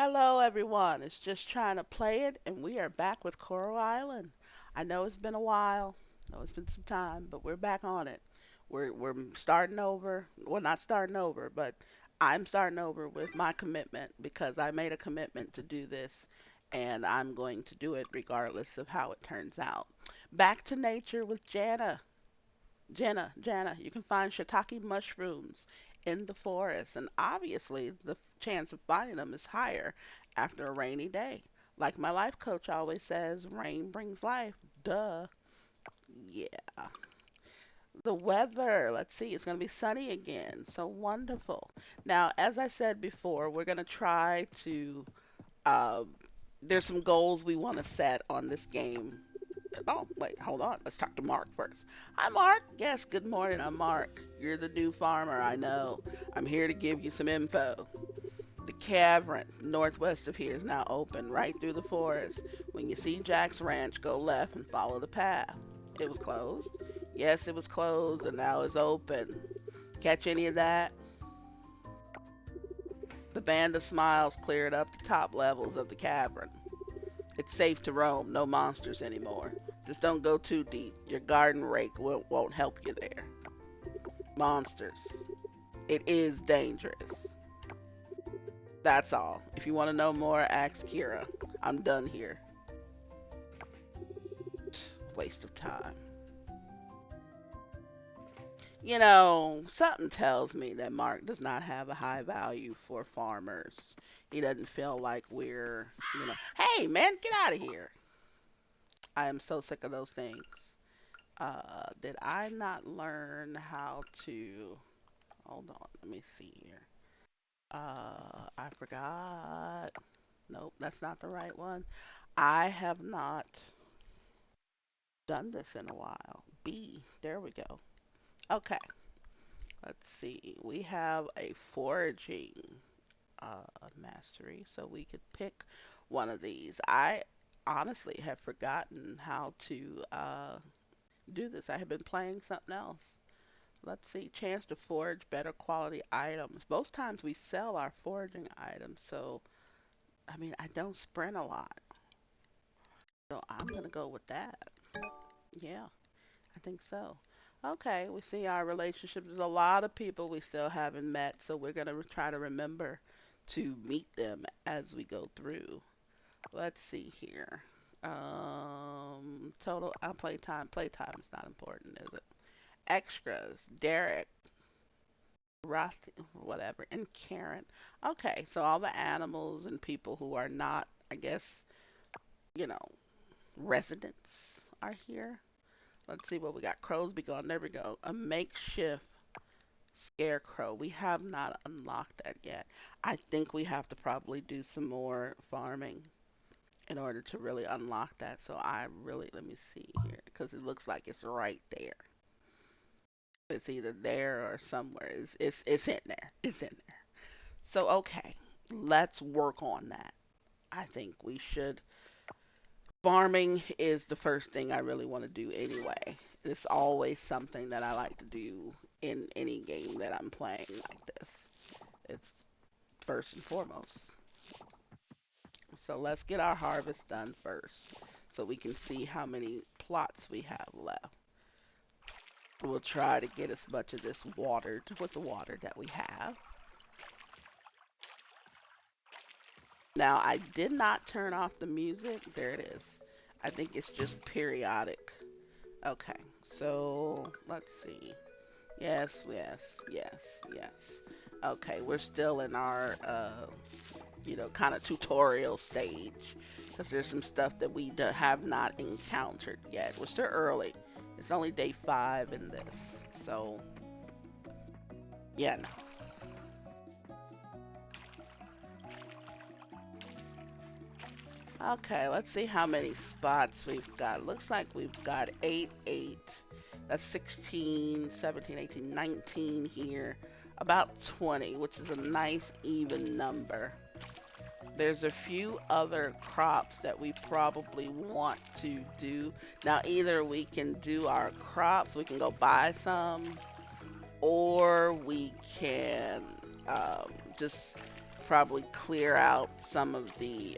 Hello, everyone. It's just trying to play it, and we are back with Coral Island. I know it's been a while. I know it's been some time, but we're back on it. We're starting over. Well, not starting over, but I'm starting over with my commitment because I made a commitment to do this, and I'm going to do it regardless of how it turns out. Back to nature with Jana. Jana, you can find shiitake mushrooms in the forest, and obviously the chance of finding them is higher after a rainy day. Like my life coach always says, rain brings life. Duh. Yeah. The weather, let's see, it's going to be sunny again. So wonderful. Now, as I said before, we're going to try to, uh, there's some goals we want to set on this game. Oh, wait, hold on. Let's talk to Mark first. Hi, Mark. Yes, good morning. I'm Mark. You're the new farmer, I know. I'm here to give you some info. The cavern northwest of here is now open right through the forest. When you see Jack's ranch, go left and follow the path. It was closed. Yes, it was closed and now it's open. Catch any of that? The band of smiles cleared up the top levels of the cavern. It's safe to roam, no monsters anymore. Just don't go too deep. Your garden rake won't help you there. Monsters. It is dangerous. That's all. If you want to know more, ask Kira. I'm done here. Waste of time. You know, something tells me that Mark does not have a high value for farmers. He doesn't feel like we're. Hey, man, get out of here. I am so sick of those things. Did I not learn how to? Hold on, let me see here. I forgot. Nope, that's not the right one. I have not done this in a while. B, there we go. Okay, let's see. We have a foraging mastery, so we could pick one of these. I honestly have forgotten how to do this. I have been playing something else. Let's see, chance to forage better quality items. Most times we sell our foraging items, so I mean, I don't sprint a lot. So I'm gonna go with that. Yeah, I think so. Okay, we see our relationships. There's a lot of people we still haven't met, so we're gonna try to remember to meet them as we go through. Let's see here. Total playtime. Playtime is not important, is it? Extras. Derek, Ross, whatever, and Karen. Okay, so all the animals and people who are not, I guess, you know, residents are here. Let's see what we got. Crows be gone. There we go. A makeshift scarecrow. We have not unlocked that yet. I think we have to probably do some more farming in order to really unlock that. So I really, let me see here, because it looks like it's right there. It's either there or somewhere. It's in there. It's in there. So okay, let's work on that. I think we should. Farming is the first thing I really want to do anyway. It's always something that I like to do in any game that I'm playing like this. It's first and foremost. So let's get our harvest done first so we can see how many plots we have left. We'll try to get as much of this watered with the water that we have. Now, I did not turn off the music. There it is. I think it's just periodic. Okay, so let's see. Yes, yes, yes, yes. Okay, we're still in our, kind of tutorial stage because there's some stuff that we have not encountered yet. We're still early. It's only day 5 in this, so yeah. No. Okay, let's see how many spots we've got. Looks like we've got 8, 8. That's 16, 17, 18, 19 here. About 20, which is a nice even number. There's a few other crops that we probably want to do. Now, either we can do our crops, we can go buy some, or we can just probably clear out some of the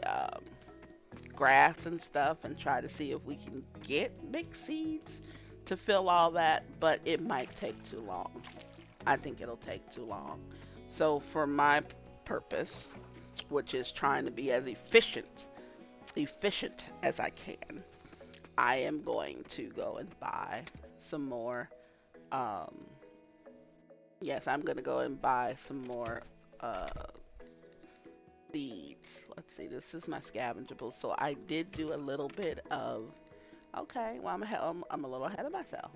grass and stuff and try to see if we can get mixed seeds to fill all that, but it might take too long. I think it'll take too long. So for my purpose, which is trying to be as efficient as I can, I am going to go and buy some more. Um, yes, I'm gonna go and buy some more uh, seeds. Let's see. This is my scavengeable. So I did do a little bit of. Okay, well I'm a little ahead of myself.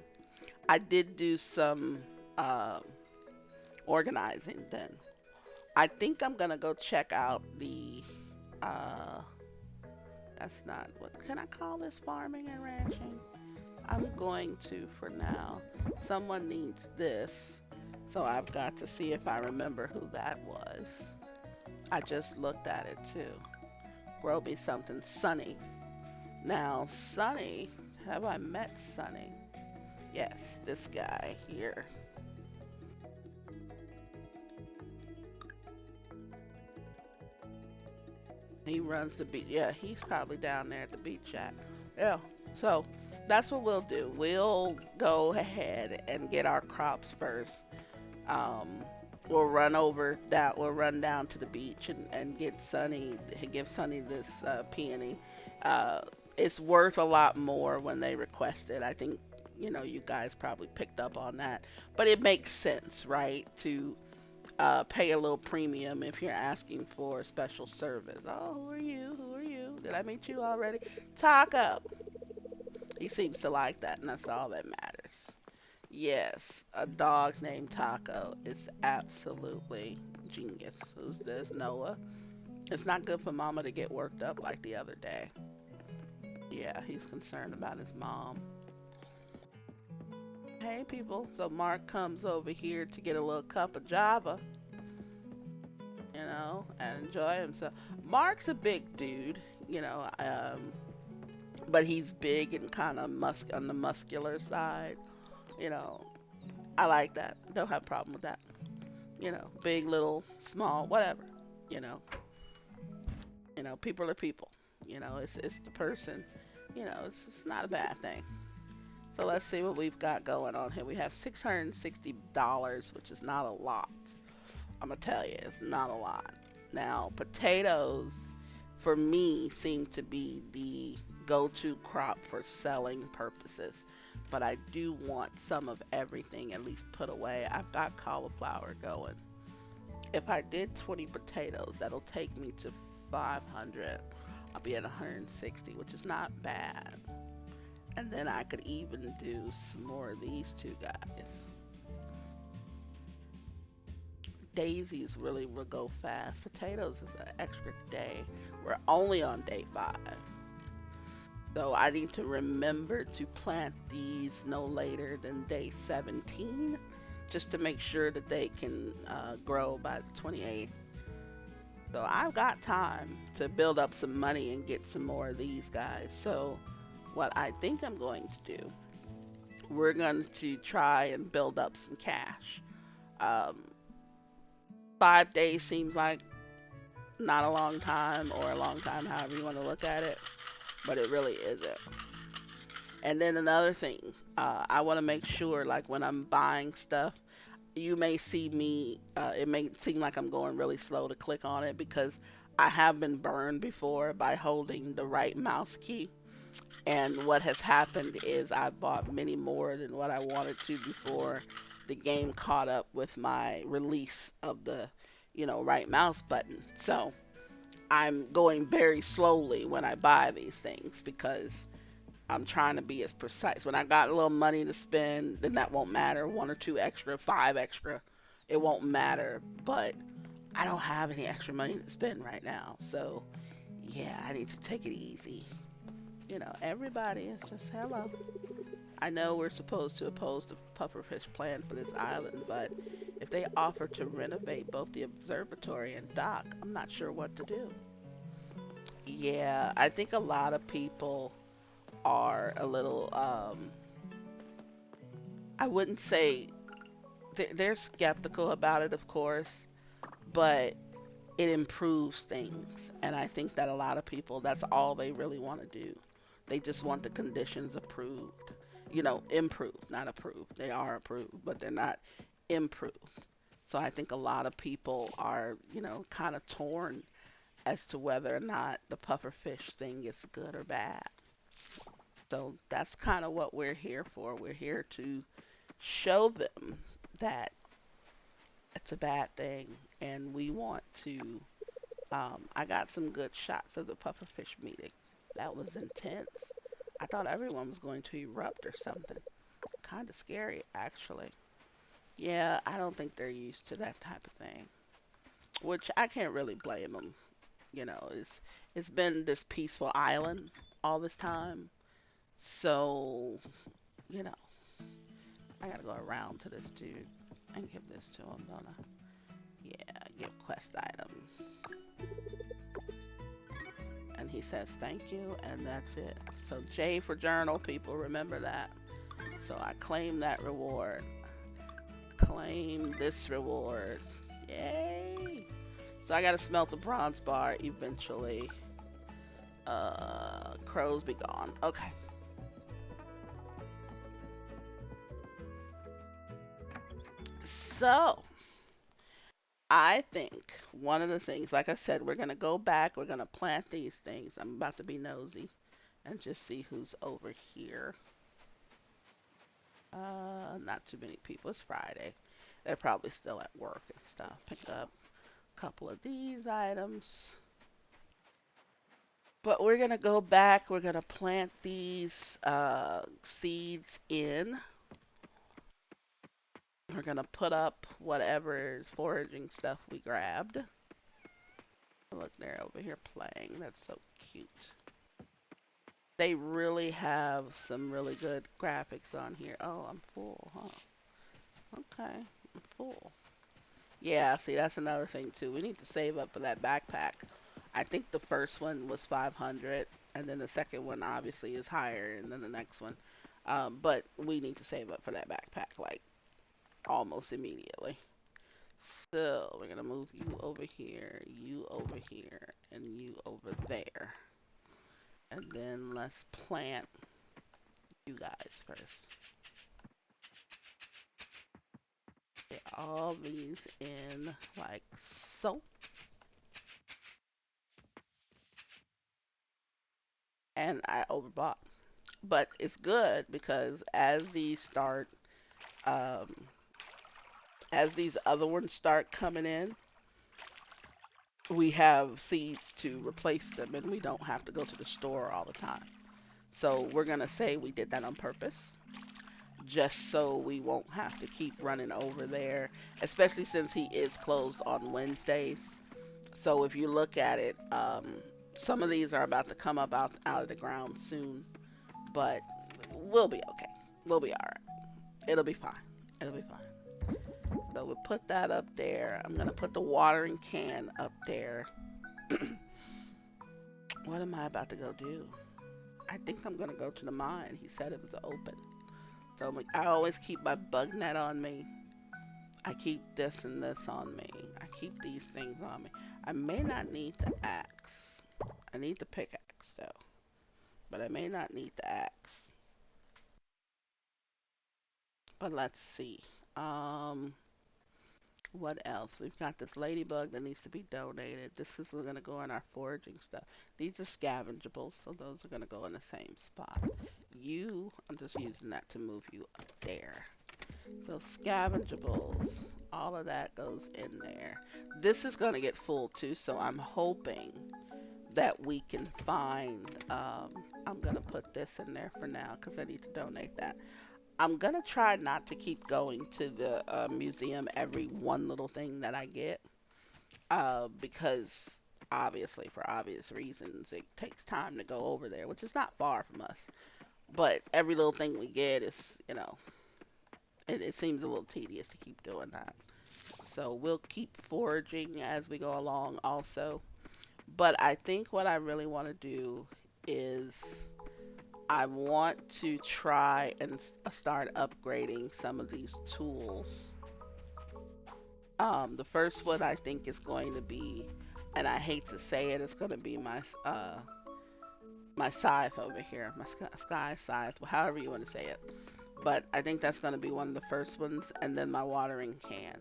I did do some uh, organizing then. I think I'm gonna go check out the. Uh, that's not what can I call this farming and ranching? I'm going to for now. Someone needs this, so I've got to see if I remember who that was. I just looked at it too. Grow me something sunny. Now, Sunny, have I met Sunny? Yes, this guy here. He runs the beach. Yeah, he's probably down there at the beach shack. Yeah. So that's what we'll do. We'll go ahead and get our crops first. Um, we'll run over that. We'll run down to the beach and get Sunny. Give Sunny this peony. Uh, it's worth a lot more when they request it. I think you guys probably picked up on that, but it makes sense, right? To pay a little premium if you're asking for special service. Oh, who are you? Who are you? Did I meet you already? Taco. He seems to like that, and that's all that matters. Yes, a dog named Taco is absolutely genius. Who's this? Noah. It's not good for Mama to get worked up like the other day. Yeah, he's concerned about his mom. Hey, people. So Mark comes over here to get a little cup of Java, and enjoy himself. Mark's a big dude, but he's big and kind of on the muscular side. You know, I like that. Don't have a problem with that. Big, little, small, whatever. You know, people are people. It's the person. It's not a bad thing. So let's see what we've got going on here. We have $660, which is not a lot. I'm gonna tell you, it's not a lot. Now, potatoes for me seem to be the go-to crop for selling purposes, but I do want some of everything at least put away. I've got cauliflower going. If I did 20 potatoes, that'll take me to 500. I'll be at 160, which is not bad. And then I could even do some more of these two guys. Daisies really will go fast. Potatoes is an extra day. We're only on day 5. So I need to remember to plant these no later than day 17 just to make sure that they can grow by the 28th. So I've got time to build up some money and get some more of these guys. So what I think I'm going to do, we're going to try and build up some cash. Um, 5 days seems like not a long time or a long time, however you want to look at it, but it really isn't. And then another thing, I want to make sure, like when I'm buying stuff, you may see me, it may seem like I'm going really slow to click on it because I have been burned before by holding the right mouse key. And what has happened is I bought many more than what I wanted to before the game caught up with my release of the, right mouse button. So I'm going very slowly when I buy these things because I'm trying to be as precise. When I got a little money to spend, then that won't matter. One or two extra, five extra, it won't matter. But I don't have any extra money to spend right now. So yeah, I need to take it easy. Everybody is just hello. I know we're supposed to oppose the pufferfish plan for this island, but if they offer to renovate both the observatory and dock, I'm not sure what to do. Yeah, I think a lot of people are a little, I wouldn't say they're skeptical about it, of course, but it improves things. And I think that a lot of people, that's all they really want to do. They just want the conditions approved. Improved, not approved. They are approved, but they're not improved. So I think a lot of people are, kind of torn as to whether or not the pufferfish thing is good or bad. So that's kind of what we're here for. We're here to show them that it's a bad thing, and we want to. I got some good shots of the pufferfish meeting. That was intense. I thought everyone was going to erupt or something. Kind of scary, actually. Yeah, I don't think they're used to that type of thing, which I can't really blame them. It's been this peaceful island all this time, so you know, I gotta go around to this dude and give this to him, don't I? Yeah, give quest item. And he says thank you, and that's it. So J for journal, people, remember that. So I claim that reward. Claim this reward. Yay! So I gotta smelt the bronze bar eventually. Crows be gone. Okay. So I think one of the things, like I said, we're gonna go back. We're gonna plant these things. I'm about to be nosy and just see who's over here. Not too many people. It's Friday. They're probably still at work and stuff. Pick up a couple of these items. But we're gonna go back. We're gonna plant these seeds in. We're gonna put up whatever foraging stuff we grabbed. Look, they're over here playing. That's so cute. They really have some really good graphics on here. Oh, I'm full, huh? Okay, I'm full. Yeah, see, that's another thing too. We need to save up for that backpack. I think the first one was 500, and then the second one obviously is higher, and then the next one. But we need to save up for that backpack like almost immediately. So we're gonna move you over here, and you over there, and then let's plant you guys first. Get all these in like so, and I overbought, but it's good because um, as these other ones start coming in, we have seeds to replace them, and we don't have to go to the store all the time. So we're gonna say we did that on purpose, just so we won't have to keep running over there, especially since he is closed on Wednesdays. So if you look at it, some of these are about to come up out of the ground soon, but we'll be okay. We'll be alright. It'll be fine. It'll be fine. So we'll put that up there. I'm gonna put the watering can up there. What am I about to go do? I think I'm gonna go to the mine. He said it was open. So I'm like, I always keep my bug net on me. I keep this and this on me. I keep these things on me. I may not need the axe. I need the pickaxe though. But I may not need the axe. But let's see. Um, what else? We've got this ladybug that needs to be donated. This is gonna go in our foraging stuff. These are scavengeables, so those are gonna go in the same spot. I'm just using that to move you up there. So scavengeables, all of that goes in there. This is gonna get full too, so I'm hoping that we can find. I'm gonna put this in there for now because I need to donate that. I'm gonna try not to keep going to the museum every one little thing that I get, because obviously for obvious reasons it takes time to go over there, which is not far from us. But every little thing we get is, it seems a little tedious to keep doing that. So we'll keep foraging as we go along also. But I think what I really want to do is I want to try and start upgrading some of these tools. The first one I think is going to be and I hate to say it, it's gonna be my scythe over here, my sky scythe, however you want to say it. But I think that's gonna be one of the first ones, and then my watering can,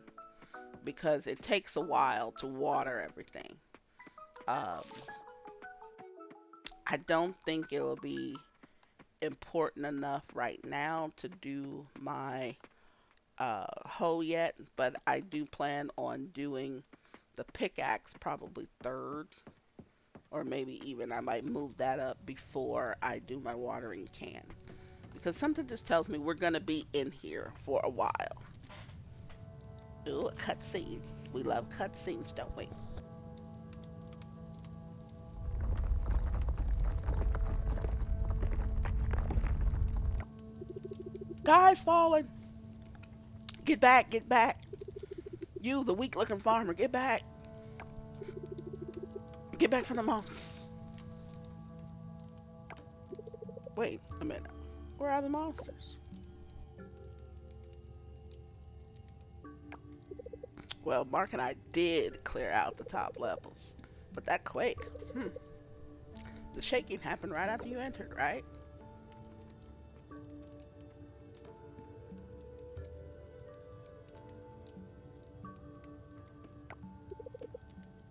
because it takes a while to water everything. Um, I don't think it'll be important enough right now to do my hoe yet, but I do plan on doing the pickaxe probably third, or maybe even I might move that up before I do my watering can. Because something just tells me we're gonna be in here for a while. Ooh, a cutscene. We love cutscenes, don't we? Guys falling! Get back, get back! You, the weak looking farmer, get back! Get back from the monks! Wait a minute. Where are the monsters? Well, Mark and I did clear out the top levels. But that quake, hmm. The shaking happened right after you entered, right?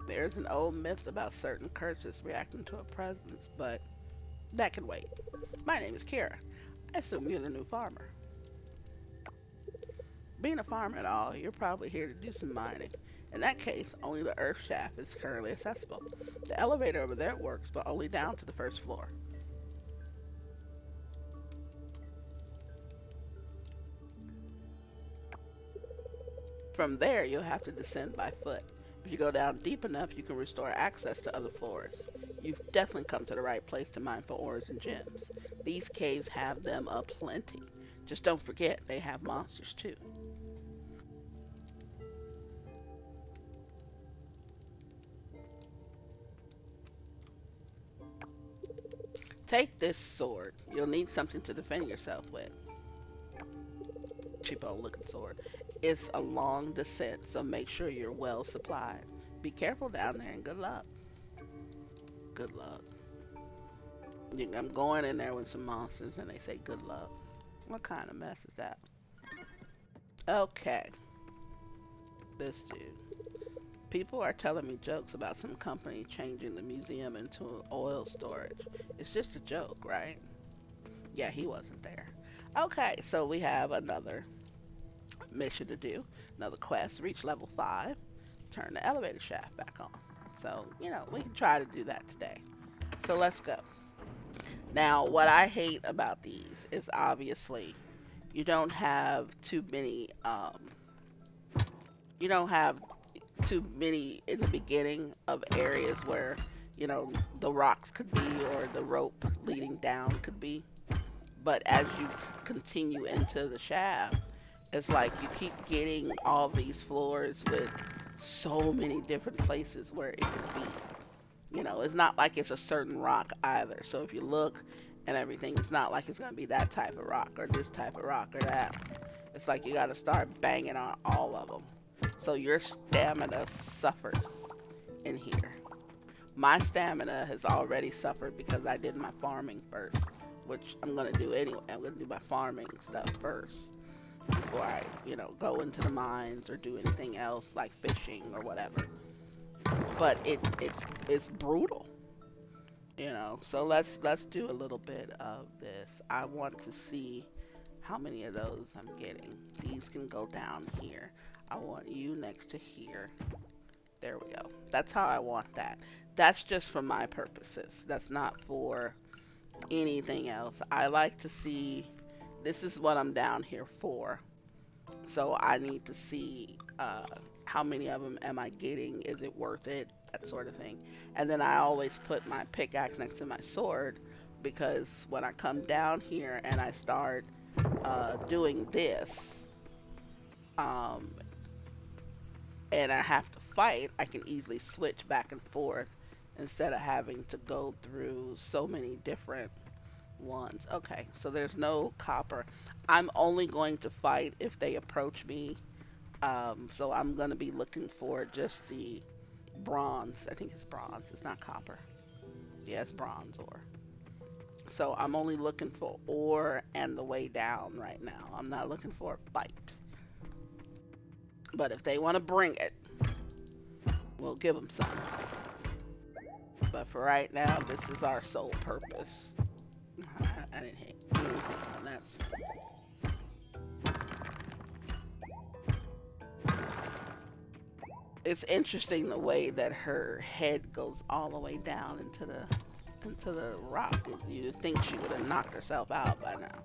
There's an old myth about certain curses reacting to a presence, but that can wait. My name is Kira. I assume you're the new farmer. Being a farmer at all, you're probably here to do some mining. In that case, only the earth shaft is currently accessible. The elevator over there works, but only down to the first floor. From there, you'll have to descend by foot. If you go down deep enough, you can restore access to other floors. You've definitely come to the right place to mine for ores and gems. These caves have them aplenty. Just don't forget, they have monsters too. Take this sword. You'll need something to defend yourself with. Cheapo looking sword. It's a long descent, so make sure you're well supplied. Be careful down there and good luck. Good luck. I'm going in there with some monsters and they say good luck. What kind of mess is that? Okay, this dude. People are telling me jokes about some company changing the museum into oil storage. It's just a joke, right? Yeah, he wasn't there. Okay, so we have another mission to do. Another quest. Reach level 5. Turn the elevator shaft back on. So, we can try to do that today. So let's go. Now, what I hate about these is obviously you don't have too many you don't have too many in the beginning of areas where, the rocks could be or the rope leading down could be. But as you continue into the shaft, it's like you keep getting all these floors with so many different places where it could be. It's not like it's a certain rock either. So if you look and everything, it's not like it's going to be that type of rock or this type of rock or that. It's like you got to start banging on all of them. So your stamina suffers in here. My stamina has already suffered because I did my farming first, which I'm going to do anyway. I'm going to do my farming stuff first before I, go into the mines or do anything else like fishing or whatever. But it's brutal. So let's do a little bit of this. I want to see how many of those I'm getting. These can go down here. I want you next to here. There we go. That's how I want that. That's just for my purposes. That's not for anything else. I like to see, this is what I'm down here for. So I need to see how many of them am I getting? Is it worth it? That sort of thing. And then I always put my pickaxe next to my sword because when I come down here and I start doing this, um, and I have to fight, I can easily switch back and forth instead of having to go through so many different ones. Okay, so there's no copper. I'm only going to fight if they approach me. So I'm going to be looking for just the bronze. I think it's bronze. It's not copper. Yeah, it's bronze ore. So I'm only looking for ore and the way down right now. I'm not looking for a fight. But if they want to bring it, we'll give them some. But for right now, this is our sole purpose. I didn't hit anything on that. It's interesting the way that her head goes all the way down into the rock. You'd think she would have knocked herself out by now.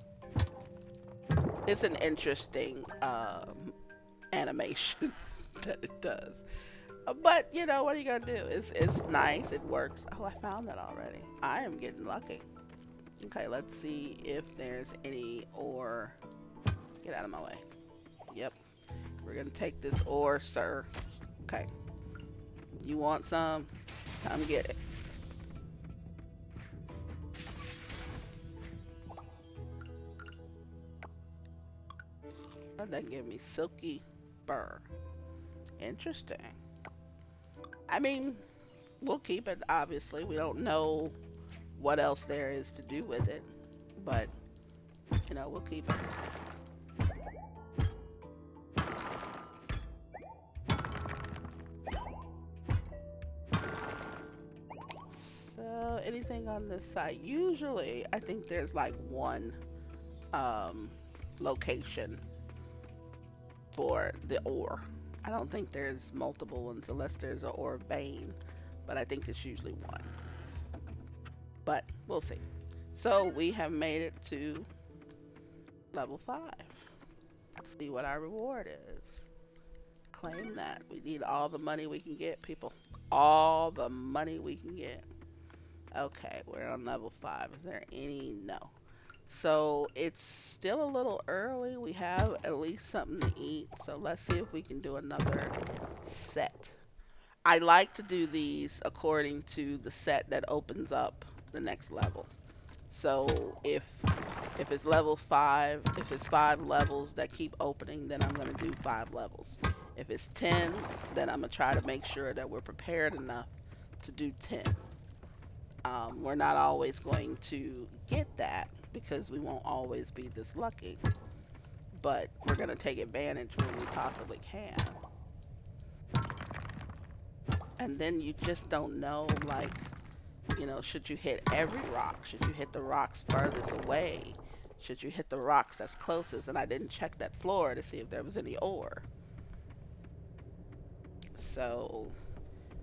It's an interesting animation that it does. But you know what are you gonna do? It's nice. It works. Oh, I found that already. I am getting lucky. Okay, let's see if there's any ore. Get out of my way. Yep. We're gonna take this ore, sir. Okay. You want some? Come get it. That give me silky burr. Interesting. I mean, we'll keep it. Obviously, we don't know what else there is to do with it, but you know, we'll keep it. So, anything on this side? Usually, I think there's like one um, location for the ore. I don't think there's multiple ones unless there's an ore vein, but I think it's usually one. But we'll see. So we have made it to level 5. Let's see what our reward is. Claim that. We need all the money we can get, people. All the money we can get. Okay, we're on level 5. Is there any? No. So it's still a little early. We have at least something to eat. So let's see if we can do another set. I like to do these according to the set that opens up the next level. So if it's level 5, if it's 5 levels that keep opening, then I'm going to do 5 levels. If it's 10, then I'm going to try to make sure that we're prepared enough to do 10. We're not always going to get that because we won't always be this lucky, but we're going to take advantage when we possibly can. And then you just don't know, like, you know, should you hit every rock? Should you hit the rocks furthest away? Should you hit the rocks that's closest? And I didn't check that floor to see if there was any ore. So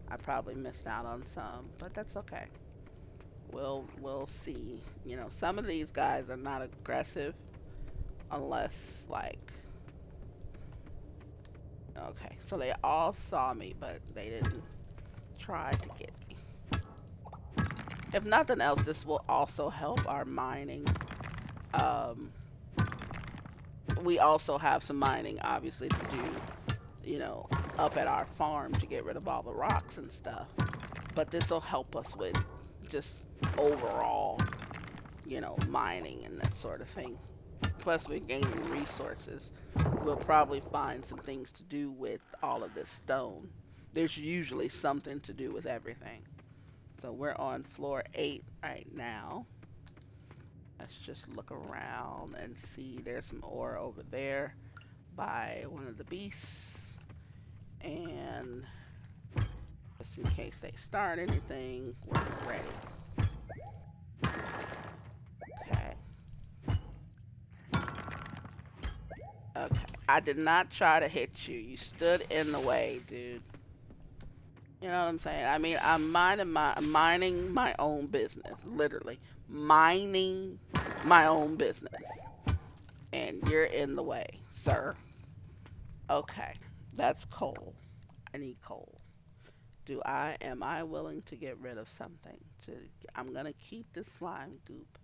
I probably missed out on some, but that's okay. We'll see. You know, some of these guys are not aggressive unless like okay, so they all saw me, but they didn't try to get me. If nothing else, this will also help our mining. Um, we also have some mining, obviously, to do, you know, up at our farm to get rid of all the rocks and stuff. But this will help us with just overall, you know, mining and that sort of thing. Plus, we're gaining resources. We'll probably find some things to do with all of this stone. There's usually something to do with everything. So we're on floor 8 right now. Let's just look around and see. There's some ore over there by one of the beasts. And just in case they start anything, we're ready. Okay. Okay. I did not try to hit you. You stood in the way, dude. You know what I'm saying? I mean, I'm mining my own business, literally mining my own business, and you're in the way, sir. Okay, that's coal. I need coal. Am I willing to get rid of something? I'm gonna keep this slime goop.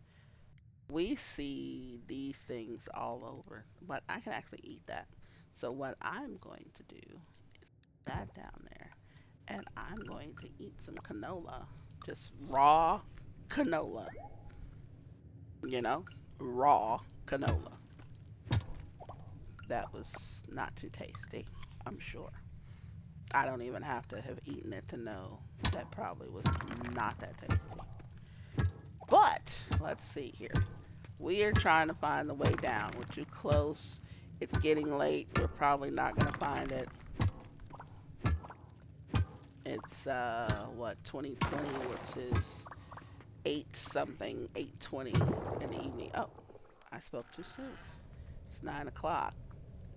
We see these things all over, but I can actually eat that. So what I'm going to do is that down there, and I'm going to eat some canola, just raw canola, you know, raw canola. That was not too tasty, I'm sure. I don't even have to have eaten it to know that probably was not that tasty. But let's see here. We are trying to find the way down. We're too close. It's getting late. We're probably not gonna find it. It's what 2020, which is 8 something, 8:20 in the evening. Oh, I spoke too soon. It's 9 o'clock.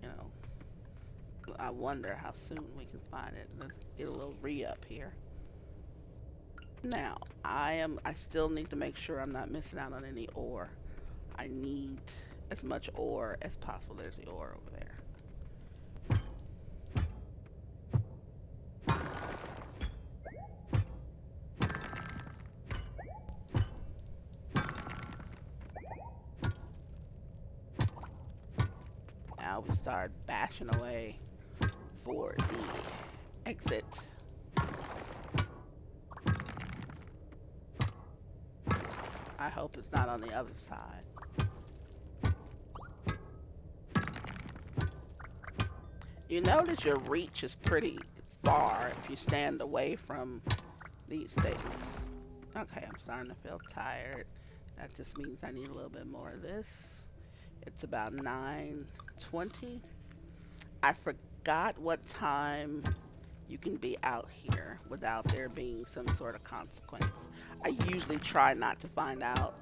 You know, I wonder how soon we can find it. Let's get a little re-up here. Now, I still need to make sure I'm not missing out on any ore. I need as much ore as possible. There's the ore over there. Now we start bashing away for the exit. I hope it's not on the other side. You notice your reach is pretty far if you stand away from these things. Okay, I'm starting to feel tired. That just means I need a little bit more of this. It's about 9:20. I forgot what time you can be out here without there being some sort of consequence. I usually try not to find out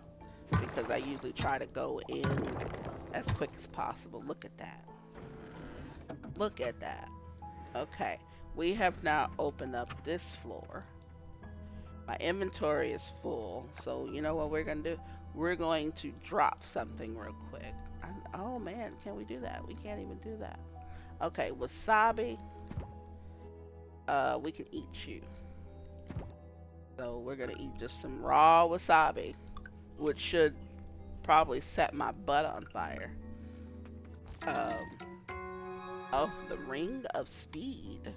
because I usually try to go in as quick as possible. Look at that. Look at that. Okay, we have now opened up this floor. My inventory is full, so you know what we're gonna do? We're going to drop something real quick. Oh man, can we do that? We can't even do that. Okay, wasabi. We can eat you. So we're gonna eat just some raw wasabi, which should probably set my butt on fire. Um, oh, the ring of speed.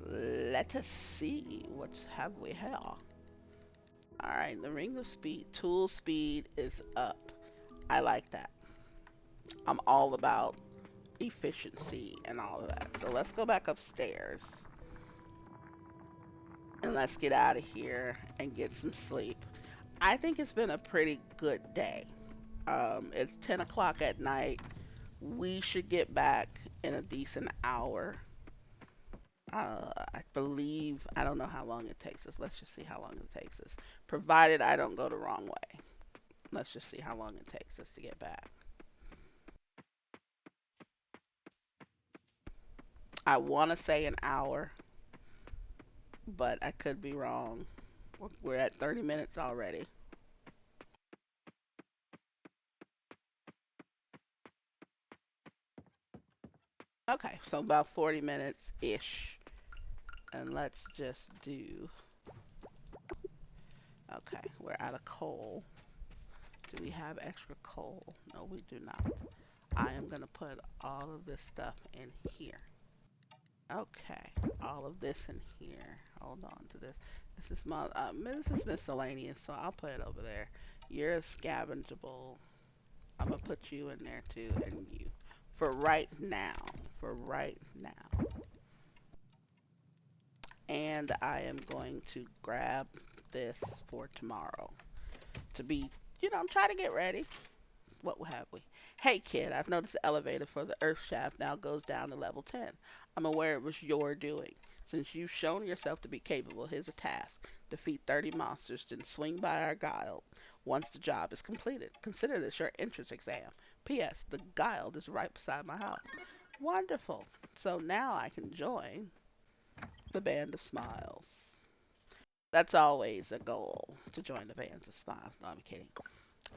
Let us see what have we here. Alright, the ring of speed. Tool speed is up. I like that. I'm all about efficiency and all of that. So let's go back upstairs. And let's get out of here and get some sleep. I think it's been a pretty good day. It's 10 o'clock at night. We should get back in a decent hour. I believe, I don't know how long it takes us. Let's just see how long it takes us. Provided I don't go the wrong way. Let's just see how long it takes us to get back. I want to say an hour, but I could be wrong. We're at 30 minutes already. Okay, so about 40 minutes ish. And let's just do. Okay, we're out of coal. Do we have extra coal? No, we do not. I am going to put all of this stuff in here. Okay, all of this in here. Hold on to this. This is my this is miscellaneous, so I'll put it over there. You're scavengeable. I'm gonna put you in there too, and you. For right now. For right now. And I am going to grab this for tomorrow. To be, try to get ready. What have we? Hey kid, I've noticed the elevator for the earth shaft now goes down to level 10. I'm aware it was your doing. Since you've shown yourself to be capable, here's a task. Defeat 30 monsters, then swing by our guild once the job is completed. Consider this your entrance exam. P.S. The guild is right beside my house. Wonderful. So now I can join the Band of Smiles. That's always a goal, to join the Band of Smiles. No, I'm kidding.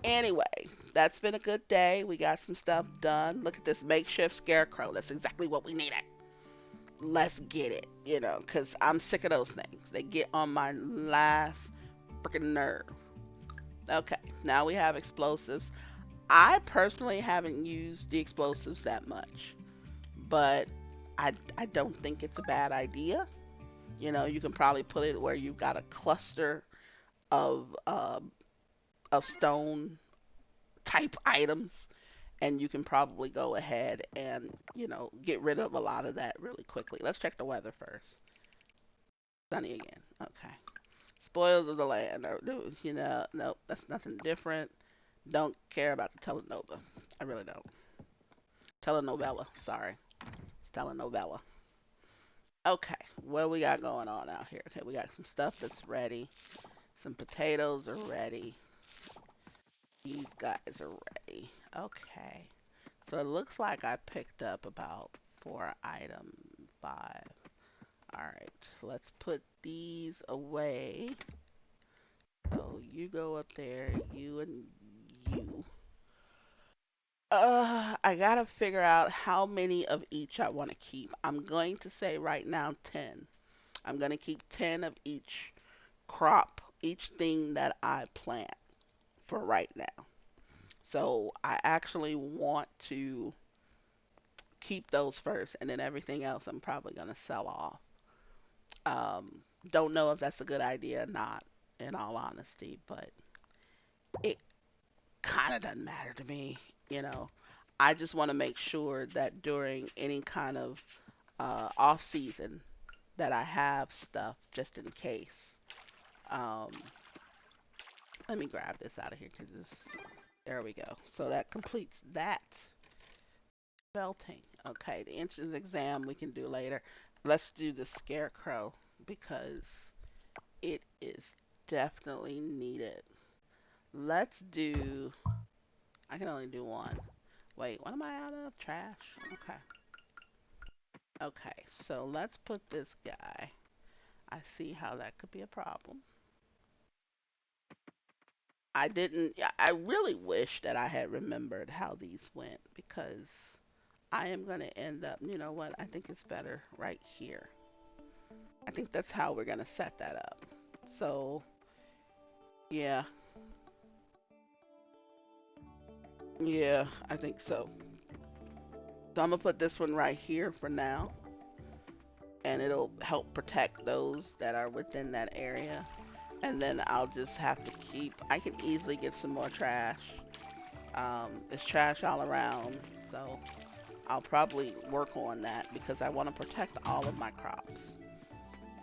Anyway, that's been a good day. We got some stuff done. Look at this makeshift scarecrow. That's exactly what we needed. Let's get it, because I'm sick of those things. They get on my last freaking nerve. Okay, now we have explosives. I personally haven't used the explosives that much, but I don't think it's a bad idea. You can probably put it where you've got a cluster of of stone type items, and you can probably go ahead and, get rid of a lot of that really quickly. Let's check the weather first. Sunny again. Okay. Spoils of the land. Nope, that's nothing different. Don't care about the telenovela. I really don't. Telenovela. Sorry. It's telenovela. Okay. What do we got going on out here? Okay, we got some stuff that's ready. Some potatoes are ready. These guys are ready. Okay. So it looks like I picked up about 4 items. 5. Alright. Let's put these away. So you go up there. You and you. I gotta figure out how many of each I want to keep. I'm going to say right now 10. I'm gonna keep 10 of each crop, each thing that I plant for right now. So I actually want to keep those first, and then everything else I'm probably gonna sell off. Don't know if that's a good idea or not, in all honesty, but it kind of doesn't matter to me. You know, I just want to make sure that during any kind of off season that I have stuff just in case. Um, Let me grab this out of here because this. There we go. So that completes that belting. Okay, the entrance exam we can do later. Let's do the scarecrow because it is definitely needed. Let's do. I can only do one. Wait, what am I out of? Trash? Okay. Okay, so let's put this guy. I see how that could be a problem. I didn't. I really wish that I had remembered how these went because I am going to end up. You know what? I think it's better right here. I think that's how we're going to set that up. So, yeah. Yeah, I think so. So I'm going to put this one right here for now. And it'll help protect those that are within that area. And then I'll just have to keep. I can easily get some more trash. There's trash all around. So I'll probably work on that because I want to protect all of my crops.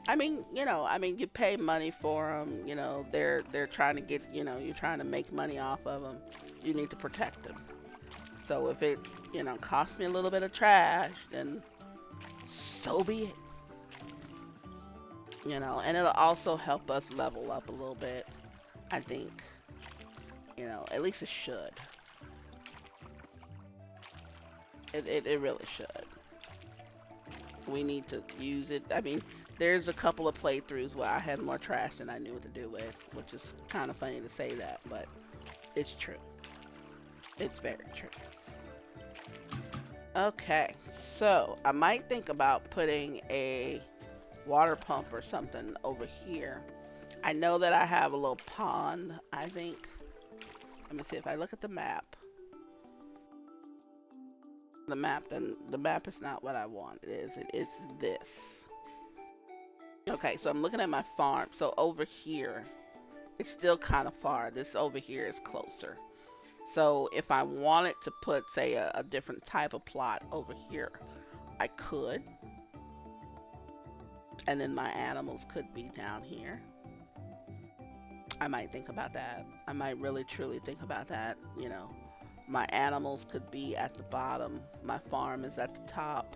You pay money for them. They're trying to get, you're trying to make money off of them. You need to protect them. So if it, costs me a little bit of trash, then so be it. And it'll also help us level up a little bit. I think, at least it should. It really should. We need to use it. There's a couple of playthroughs where I had more trash than I knew what to do with, which is kind of funny to say that, but it's true. It's very true. Okay, so I might think about putting a water pump or something over here. I know that I have a little pond, I think. Let me see if I look at the map. Then the map is not what I want. It's this. Okay, so I'm looking at my farm. So over here, it's still kind of far. This over here is closer. So if I wanted to put, say, a different type of plot over here, I could. And then my animals could be down here. I might think about that. I might really truly think about that. My animals could be at the bottom. My farm is at the top.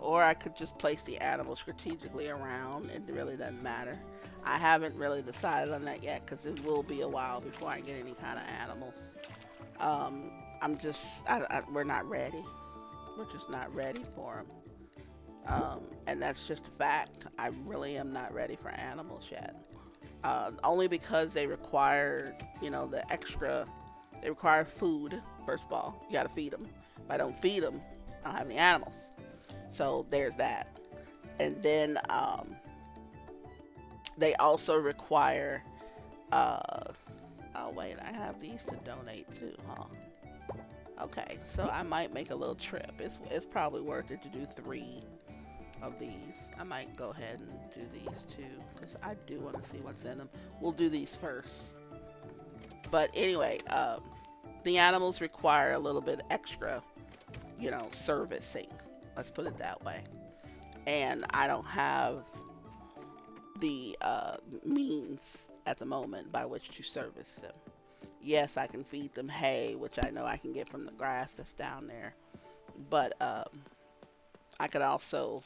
Or I could just place the animals strategically around. It really doesn't matter. I haven't really decided on that yet because it will be a while before I get any kind of animals. We're not ready. We're just not ready for them. And that's just a fact. I really am not ready for animals yet. Only because they require, the extra, they require food, first of all. You gotta feed them. If I don't feed them, I don't have any animals. So there's that. And then they also require, oh wait, I have these to donate too, huh? Okay, so I might make a little trip. It's probably worth it to do 3 of these. I might go ahead and do these too, because I do want to see what's in them. We'll do these first. But anyway, The animals require a little bit extra, servicing. Let's put it that way. And I don't have the means at the moment by which to service them. Yes, I can feed them hay, which I know I can get from the grass that's down there. But I could also,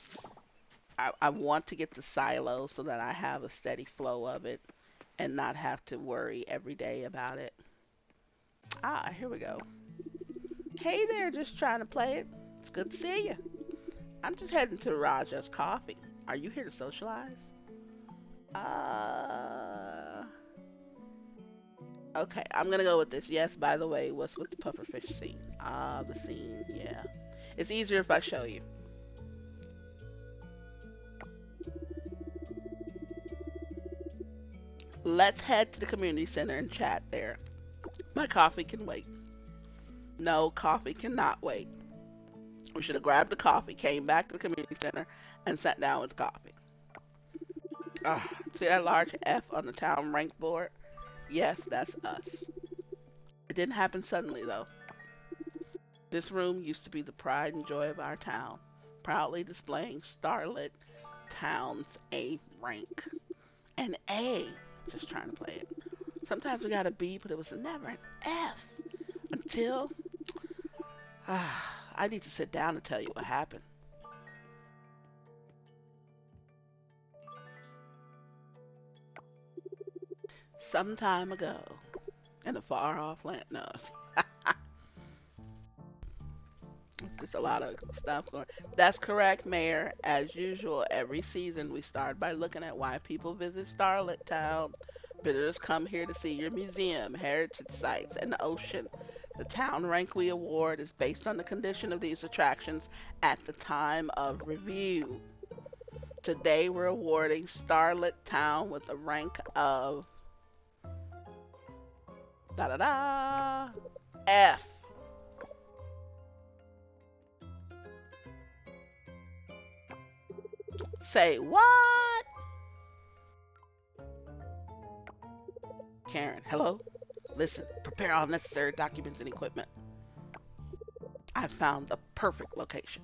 I want to get the silo so that I have a steady flow of it and not have to worry every day about it. Ah, here we go. Hey there, just trying to play it. It's good to see you. I'm just heading to Raja's Coffee. Are you here to socialize? Uh, okay, I'm gonna go with this. Yes, by the way, what's with the pufferfish scene? Ah, the scene, yeah. It's easier if I show you. Let's head to the community center and chat there. My coffee can wait. No, coffee cannot wait. We should have grabbed the coffee, came back to the community center, and sat down with the coffee. See that large F on the town rank board? Yes, that's us. It didn't happen suddenly, though. This room used to be the pride and joy of our town, proudly displaying starlit town's A rank. An A, just trying to play it. Sometimes we got a B, but it was never an F. Until, I need to sit down and tell you what happened. Some time ago, in a far off land, no, it's just a lot of stuff going. That's correct, Mayor. As usual, every season we start by looking at why people visit Starlit Town. Visitors come here to see your museum, heritage sites, and the ocean. The town rank we award is based on the condition of these attractions at the time of review. Today we're awarding Starlit Town with a rank of da da da F. Say what? Karen, hello? Listen, prepare all necessary documents and equipment. I found the perfect location.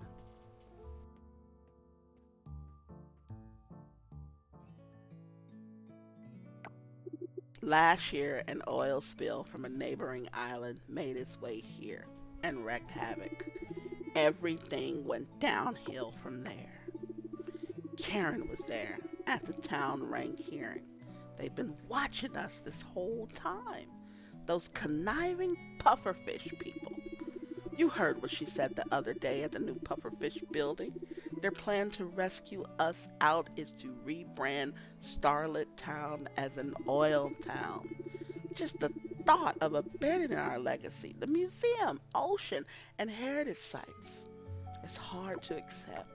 Last year, an oil spill from a neighboring island made its way here and wreaked havoc. Everything went downhill from there. Karen was there at the town rank hearing. They've been watching us this whole time. Those conniving pufferfish people. You heard what she said the other day at the new pufferfish building. Their plan to rescue us out is to rebrand Starlit Town as an oil town. Just the thought of abandoning our legacy, the museum, ocean, and heritage sites is hard to accept.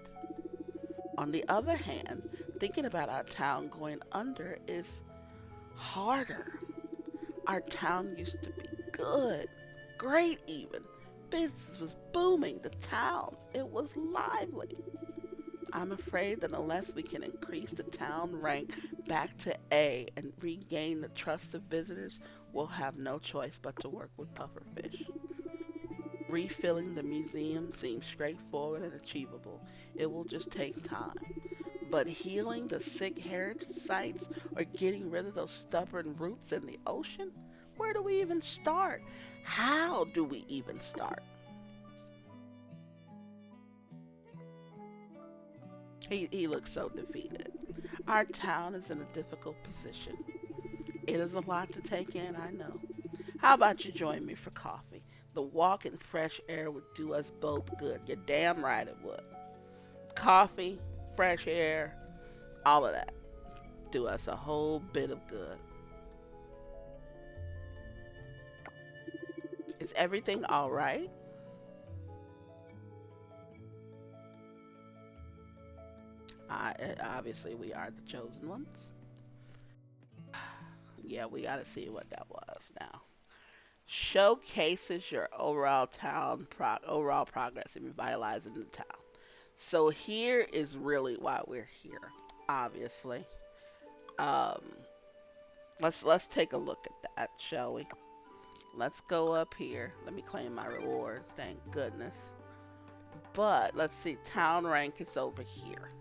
On the other hand, thinking about our town going under is harder. Our town used to be good, great even. Business was booming. The town, it was lively. I'm afraid that unless we can increase the town rank back to A and regain the trust of visitors, we'll have no choice but to work with pufferfish. Refilling the museum seems straightforward and achievable. It will just take time. But healing the sick heritage sites or getting rid of those stubborn roots in the ocean? Where do we even start? How do we even start? He looks so defeated. Our town is in a difficult position. It is a lot to take in, I know. How about you join me for coffee? The walk in fresh air would do us both good. You're damn right it would. Coffee, fresh air, all of that. Do us a whole bit of good. Is everything alright? Obviously, we are the chosen ones. Yeah, we gotta see what that was now. Showcases your overall progress in revitalizing the town. So here is really why we're here. Obviously, um, let's take a look at that, shall we? Let's go up here. Let me claim my reward. Thank goodness. But let's see. Town rank is over here.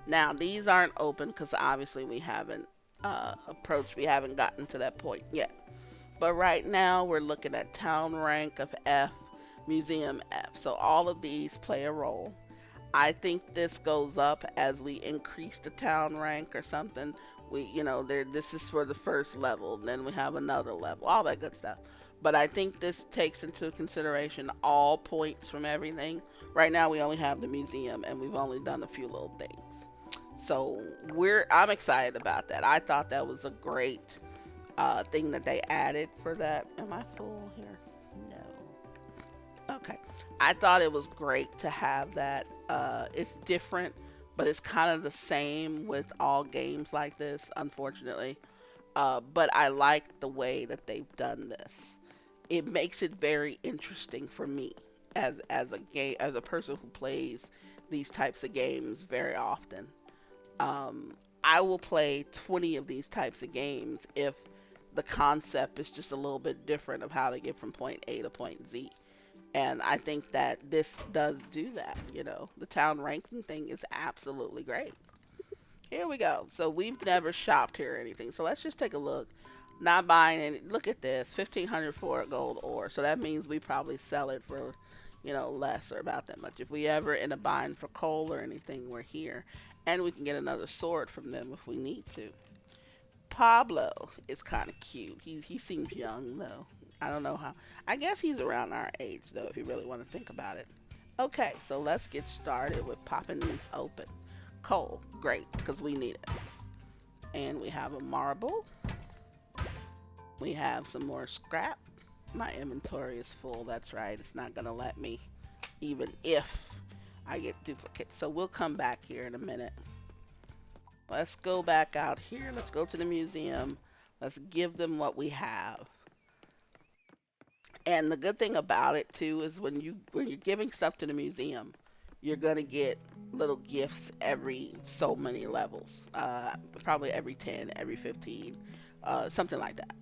Now these aren't open because obviously we haven't approached. We haven't gotten to that point yet. But right now we're looking at town rank of F, museum F. So all of these play a role. I think this goes up as we increase the town rank or something. There. This is for the first level. Then we have another level. All that good stuff. But I think this takes into consideration all points from everything. Right now we only have the museum and we've only done a few little things. So I'm excited about that. I thought that was a great thing that they added for that. Am I full here? No. Okay. I thought it was great to have that. It's different, but it's kind of the same with all games like this, unfortunately. But I like the way that they've done this. It makes it very interesting for me as a person who plays these types of games very often. I will play 20 of these types of games if the concept is just a little bit different of how to get from point A to point Z. And I think that this does do that. The town ranking thing is absolutely great. Here we go. So we've never shopped here or anything. So let's just take a look. Not buying any. Look at this, 1,500 for a gold ore. So that means we probably sell it for, less or about that much. If we ever end up buying for coal or anything, we're here, and we can get another sword from them if we need to. Pablo is kind of cute. He seems young though. I don't know how. I guess he's around our age though, if you really want to think about it. Okay, so let's get started with popping these open. Coal, great, because we need it. And we have a marble. We have some more scrap. My inventory is full. That's right. It's not gonna let me, even if I get duplicates. So we'll come back here in a minute. Let's go back out here. Let's go to the museum. Let's give them what we have. And the good thing about it too is when you're giving stuff to the museum, you're gonna get little gifts every so many levels. Probably every 10, every 15, something like that.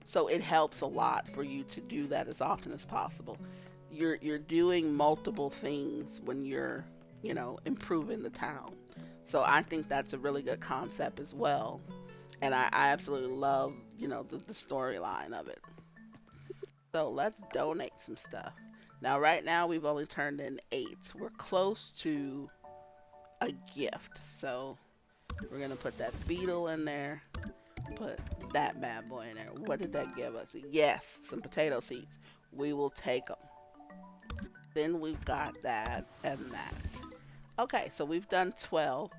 So it helps a lot for you to do that as often as possible. You're doing multiple things when you're improving the town. So I think that's a really good concept as well, and I absolutely love the storyline of it. So let's donate some stuff. Now right now we've only turned in 8. We're close to a gift, so we're gonna put that beetle in there. Put that bad boy in there. What did that give us? Yes, some potato seeds. We will take them. Then we've got that and that. Okay, so we've done 12.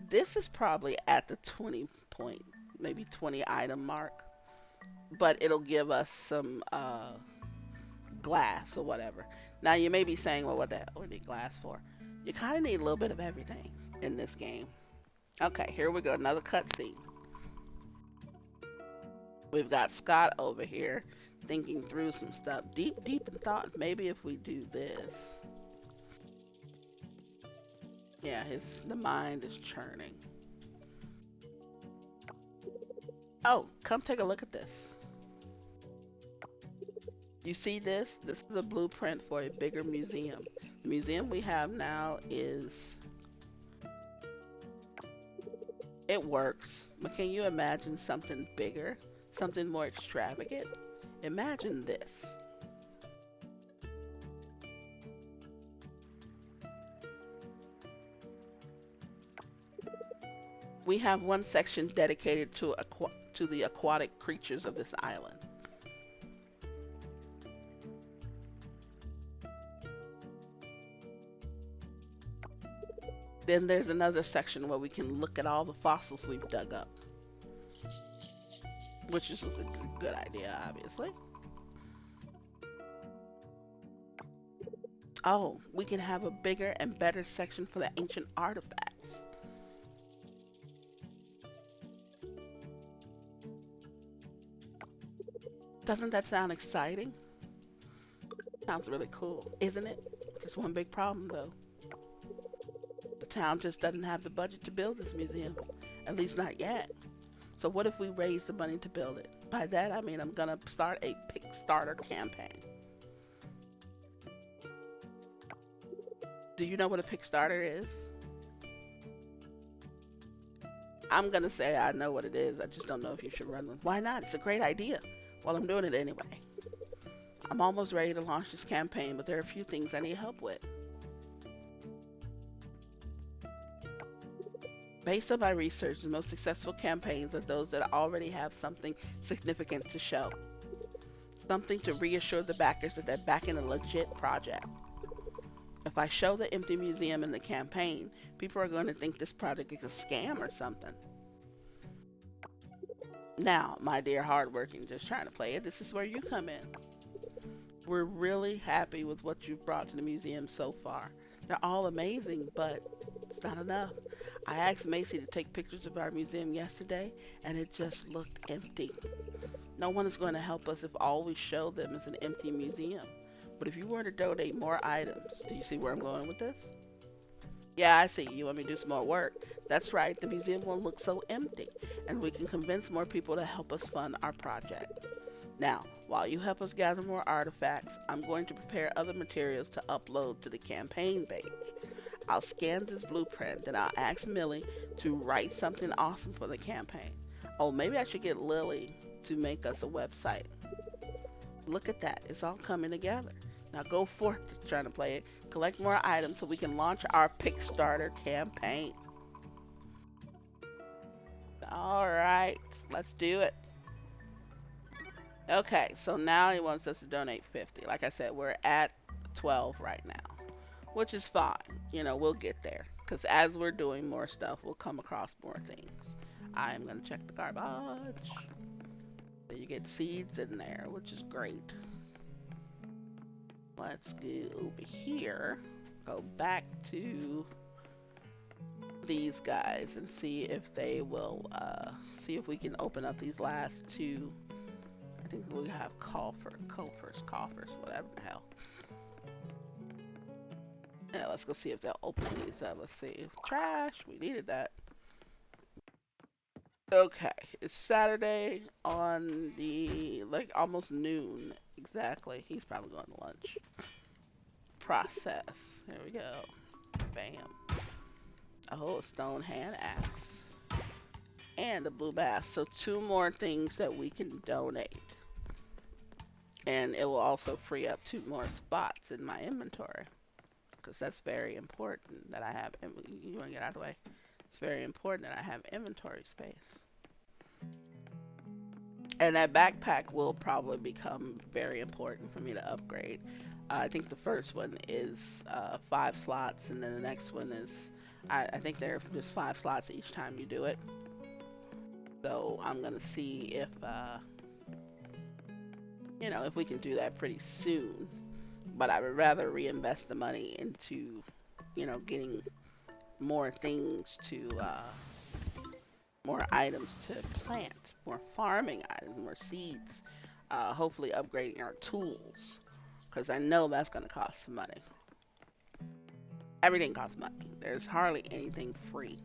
This is probably at the 20 point, maybe 20 item mark. But it'll give us some glass or whatever. Now you may be saying, well, what the hell do we need glass for? You kind of need a little bit of everything in this game. Okay, here we go. Another cutscene. We've got Scott over here thinking through some stuff. Deep, deep in thought. Maybe if we do this. Yeah, the mind is churning. Oh, come take a look at this. You see this? This is a blueprint for a bigger museum. The museum we have now it works, but can you imagine something bigger? Something more extravagant? Imagine this. We have one section dedicated to the aquatic creatures of this island. Then there's another section where we can look at all the fossils we've dug up, which is a good idea, obviously. Oh, we can have a bigger and better section for the ancient artifacts. Doesn't that sound exciting? Sounds really cool, isn't it? Just one big problem though. The town just doesn't have the budget to build this museum. At least not yet. So what if we raise the money to build it? By that I mean I'm gonna start a Pickstarter campaign. Do you know what a Pickstarter is? I'm gonna say I know what it is. I just don't know if you should run one. Why not? It's a great idea. Well, I'm doing it anyway. I'm almost ready to launch this campaign, but there are a few things I need help with. Based on my research, the most successful campaigns are those that already have something significant to show. Something to reassure the backers that they're backing a legit project. If I show the empty museum in the campaign, people are going to think this project is a scam or something. Now, my dear hardworking, just trying to play it, this is where you come in. We're really happy with what you've brought to the museum so far. They're all amazing, but it's not enough. I asked Macy to take pictures of our museum yesterday, and it just looked empty. No one is going to help us if all we show them is an empty museum. But if you were to donate more items, do you see where I'm going with this? Yeah, I see. You want me to do some more work? That's right, the museum won't look so empty, and we can convince more people to help us fund our project. Now, while you help us gather more artifacts, I'm going to prepare other materials to upload to the campaign page. I'll scan this blueprint, then I'll ask Millie to write something awesome for the campaign. Oh, maybe I should get Lily to make us a website. Look at that, it's all coming together. Now go forth trying to play it, collect more items so we can launch our Pickstarter campaign. Alright, let's do it. Okay, so now he wants us to donate 50. Like I said, we're at 12 right now, which is fine. You know, we'll get there. Because as we're doing more stuff, we'll come across more things. I am going to check the garbage. So you get seeds in there, which is great. Let's go over here. Go back to these guys and see if they will, see if we can open up these last two. I think we have coffers, whatever the hell. Yeah, let's go see if they'll open these up. Let's see. Trash, we needed that. Okay, it's Saturday on the, like, almost noon. Exactly. He's probably going to lunch. Process. Here we go. Bam. Oh, a stone hand axe. And a blue bass. So two more things that we can donate. And it will also free up two more spots in my inventory. Because that's very important that I have. You want to get out of the way? It's very important that I have inventory space. And that backpack will probably become very important for me to upgrade. I think the first one is 5 slots, and then the next one is, I think there are just 5 slots each time you do it. So I'm going to see if, you know, if we can do that pretty soon. But I would rather reinvest the money into, you know, getting more things to, more items to plant, more farming items, more seeds, hopefully upgrading our tools, because I know that's going to cost some money. Everything costs money. There's hardly anything free.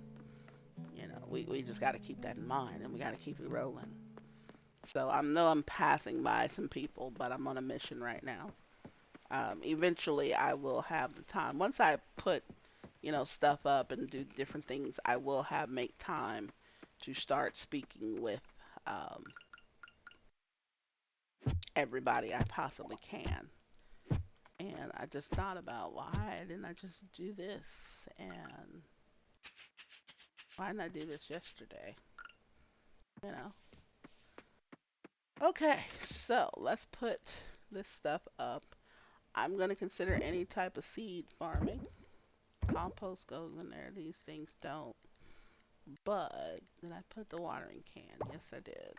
You know, we just got to keep that in mind, and we got to keep it rolling. So I know I'm passing by some people, but I'm on a mission right now. Eventually, I will have the time. Once I put, you know, stuff up and do different things, I will have make time to start speaking with everybody I possibly can. And I just thought about why didn't I just do this, and why didn't I do this yesterday? You know. Okay, so let's put this stuff up. I'm gonna consider any type of seed farming. Compost goes in there. These things don't. But did I put the watering can? Yes, I did.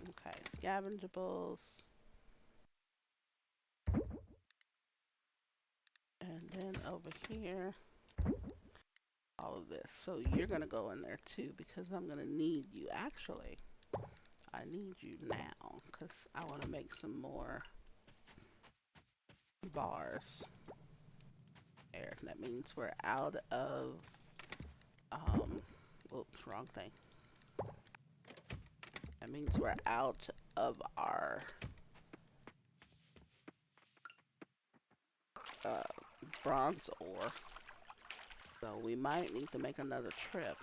Okay, scavengables. And then over here, all of this. So you're going to go in there too because I'm going to need you. Actually, I need you now because I want to make some more bars. There. That means we're out of, oops, wrong thing. That means we're out of our uh, bronze ore. So we might need to make another trip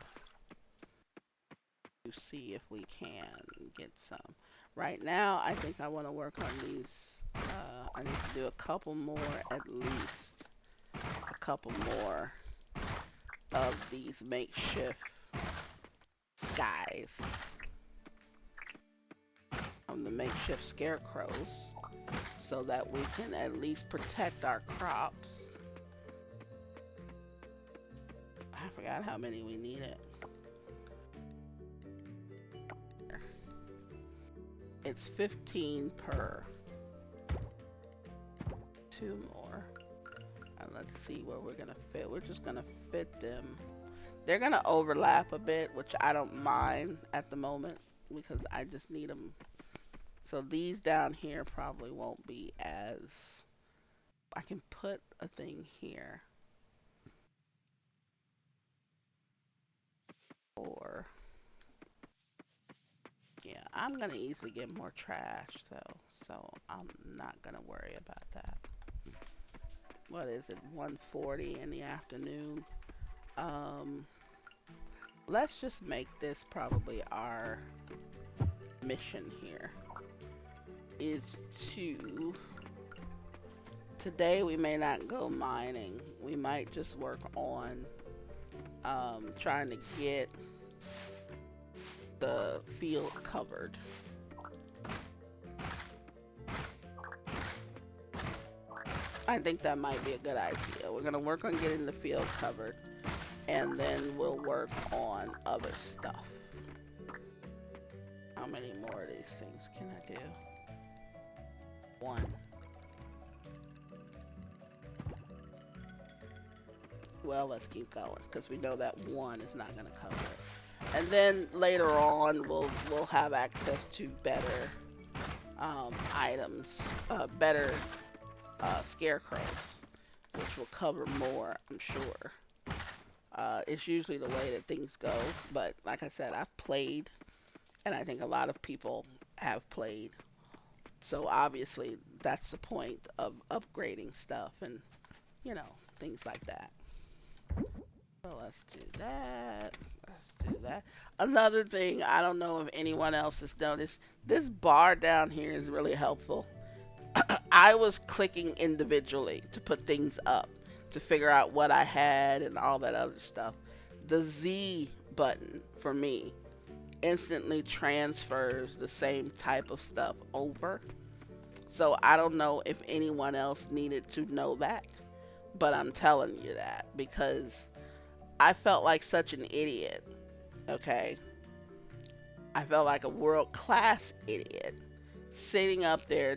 to see if we can get some. Right now, I think I want to work on these. I need to do a couple more at least. A couple more of these makeshift guys. The makeshift scarecrows. So that we can at least protect our crops. I forgot how many we needed. It's 15 per. Two more. And let's see where we're gonna fit. We're just gonna fit them. They're gonna overlap a bit, which I don't mind at the moment because I just need them. So these down here probably won't be as. I can put a thing here. Or yeah, I'm gonna easily get more trash though, so I'm not gonna worry about that. What is it? 1:40 in the afternoon. Um, let's just make this probably our mission here. Is to today we may not go mining. We might just work on trying to get the field covered. I think that might be a good idea. We're going to work on getting the field covered, and then we'll work on other stuff. How many more of these things can I do? One. Well, let's keep going, because we know that one is not going to cover it. And then later on, we'll have access to better items, better scarecrows, which will cover more, I'm sure. It's usually the way that things go, but like I said, I've played, and I think a lot of people have played. So obviously, that's the point of upgrading stuff and, things like that. So let's do that. Let's do that. Another thing, I don't know if anyone else has noticed, this bar down here is really helpful. I was clicking individually to put things up, to figure out what I had and all that other stuff. The Z button for me instantly transfers the same type of stuff over. So I don't know if anyone else needed to know that, but I'm telling you that because I felt like such an idiot, okay? I felt like a world class idiot sitting up there